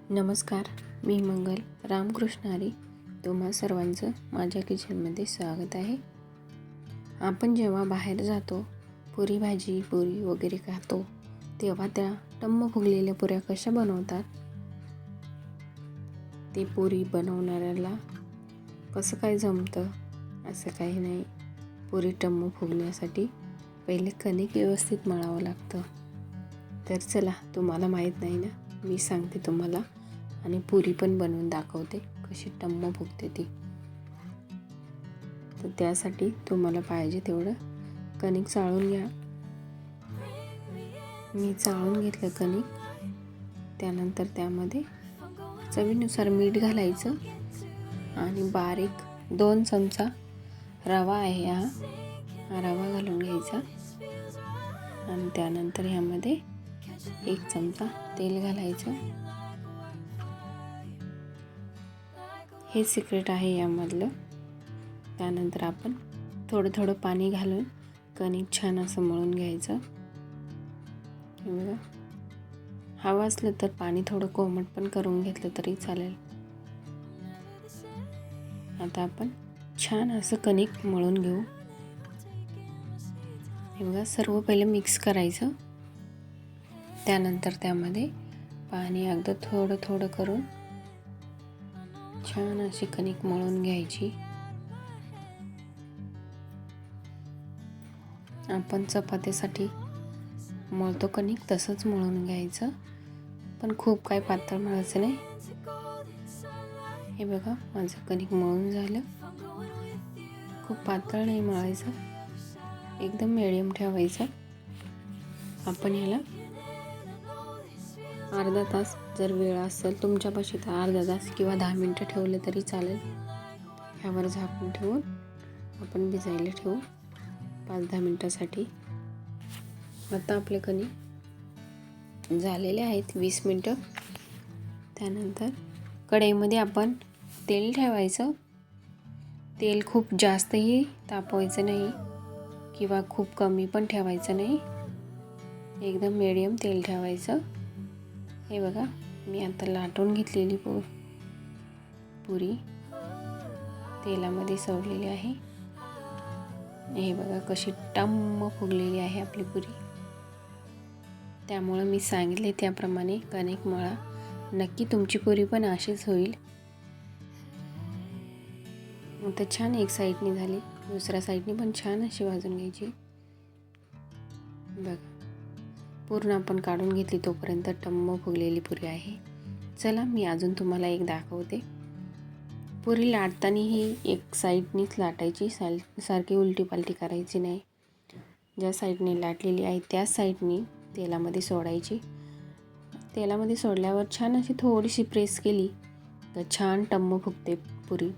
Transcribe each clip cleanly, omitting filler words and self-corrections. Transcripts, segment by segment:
नमस्कार, मी मंगल रामकृष्ण हरी. तुम्हा सर्वांचं माझ्या किचनमध्ये स्वागत आहे. आपण जेव्हा बाहेर जातो, पुरी भाजी पुरी वगैरे खातो, तेव्हा त्या टम्म फुगलेल्या पुऱ्या कशा बनवतात, ते पुरी बनवणाऱ्याला कसं काय जमतं असं काही नाही. पुरी टम्म फुगण्यासाठी पहिले कणिक व्यवस्थित मळावं लागतं. तर चला, तुम्हाला माहीत नाही ना, मी सांगते तुम्हाला आणि पुरी पण बनवून दाखवते कशी टम्म फुगते ती. तर त्यासाठी तुम्हाला पाहिजे तेवढं कणिक चाळून घ्या. मी चाळून घेतलं कणिक. त्यानंतर त्यामध्ये चवीनुसार मीठ घालायचं आणि बारीक 2 चमचा रवा आहे हा रवा घालून घ्यायचा आणि त्यानंतर ह्यामध्ये 1 चमचा तेल घालायचं. हे सिक्रेट आहे यामधलं. त्यानंतर आपण थोडं थोडं पाणी घालून कणिक छान असं मळून घ्यायचं. हे बघा, हवं असलं तर पाणी थोडं कोमट पण करून घेतलं तरी चालेल. आता आपण छान असं कणिक मळून घेऊ. हे बघा, सर्व पहिले मिक्स करायचं. त्यानंतर त्यामध्ये पाणी अगदी थोडं थोडं करून छान अशी कणिक मळून घ्यायची. आपण चपातीसाठी मळतो कणिक तसंच मळून घ्यायचं, पण खूप काही पातळ मळायचं नाही. हे बघा, माझं कणिक मळून झालं. खूप पातळ नाही मळायचं, एकदम मिडियम ठेवायचं. आपण ह्याला अर्धा तास जर वेळ असेल तुमच्यापाशी तर अर्धा तास किंवा 10 मिनटं ठेवलं तरी चालेल. ह्यावर झाकून ठेवून आपण भिजायला ठेवू 5-10 मिनटासाठी. आता आपले कणिक झालेले आहेत 20 मिनटं. त्यानंतर कढईमध्ये आपण तेल ठेवायचं. तेल खूप जास्तही तापवायचं नाही किंवा खूप कमी पण ठेवायचं नाही, एकदम मिडियम तेल ठेवायचं. हे बघा, मी आता लाटून घेतलेली पुरी तेलामध्ये सोडलेली आहे. हे बघा कशी टम्म फुगलेली आहे आपली पुरी. त्यामुळं मी सांगितले त्याप्रमाणे कणिक मळा. नक्की तुमची पुरी पण अशीच होईल. आता छान एक साईडनी झाली, दुसऱ्या साईडनी पण छान अशी भाजून घ्यायची. बघा, पूर्ण आपण काढून घेतली तोपर्यंत टम्म फुगलेली पुरी आहे. चला, मी अजून तुम्हाला एक दाखवते. पुरी लाटताना ही एक साईडनीच लाटायची, सारखी उलटी पालटी करायची नाही. ज्या साईडने लाटलेली आहे त्याच साईडनी तेलामध्ये सोडायची. तेलामध्ये सोडल्यावर छान अशी थोडीशी प्रेस केली तर छान टम्म फुगते पुरी.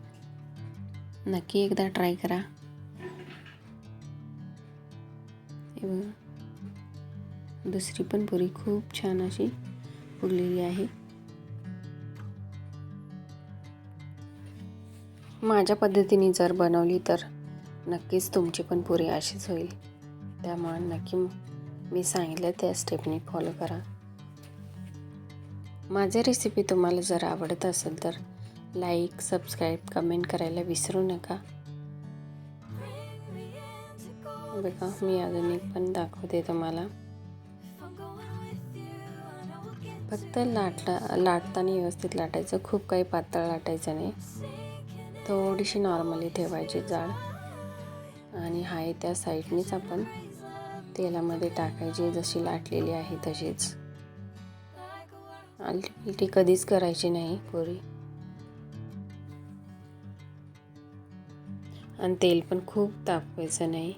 नक्की एकदा ट्राय करा. हे बघा, दुसरी पण पुरी खूप छान अशी फुगलेली आहे. माझ्या पद्धतीने जर बनवली तर नक्कीच तुमची पण पुरी अशीच होईल. त्यामुळे नक्की मी सांगितलं त्या स्टेपनी फॉलो करा. माझी रेसिपी तुम्हाला जर आवडत असेल तर लाईक, सबस्क्राईब, कमेंट करायला विसरू नका. बघा, मी अजून एक पण दाखवते तुम्हाला. फक्त लाटताना व्यवस्थित लाटायचं, खूप काही पातळ लाटायचं नाही. थोडीशी नॉर्मली ठेवायची जाड आणि हाय त्या साईडनीच आपण तेलामध्ये टाकायची, जशी लाटलेली आहे तशीच. आलटी कधीच करायची नाही पुरी. आणि तेल पण खूप तापवायचं नाही.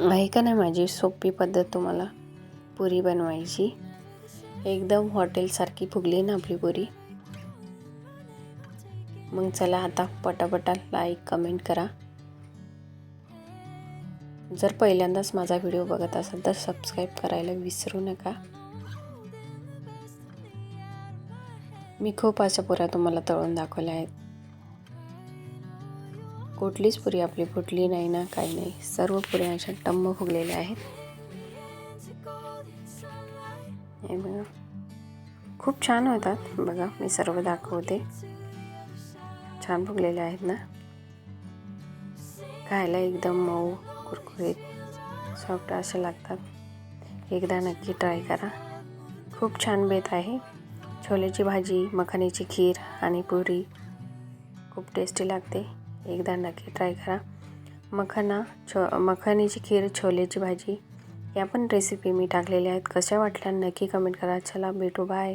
आहे का नाही माझी सोपी पद्धत तुम्हाला पुरी बनवायची? एकदम हॉटेलसारखी फुगली ना आपली पुरी. मग चला, आता पटापटा लाईक, कमेंट करा. जर पहिल्यांदाच माझा व्हिडिओ बघत असाल तर सबस्क्राईब करायला विसरू नका. मी खूप अशा पुऱ्या तुम्हाला तळून दाखवल्या आहेत. कुठलीच पुरी आपली फुटली नाही ना, काही नाही. सर्व पुऱ्या अशा टम्म फुगलेल्या आहेत. हे बघा, खूप छान होतात बघा, मी सर्व दाखवते. छान फुगलेले आहेत ना, खायला एकदम मऊ कुरकुरीत सॉफ्ट असे लागतात. एकदा नक्की ट्राय करा. खूप छान बेत आहे. छोलेची भाजी, मखानीची खीर आणि पुरी खूप टेस्टी लागते. एकदा नक्की ट्राय करा. मखानीची खीर, छोलेची भाजी या पण रेसिपी मी टाकलेल्या आहेत. कशा वाटल्या नक्की कमेंट करा. चला भेटू, बाय.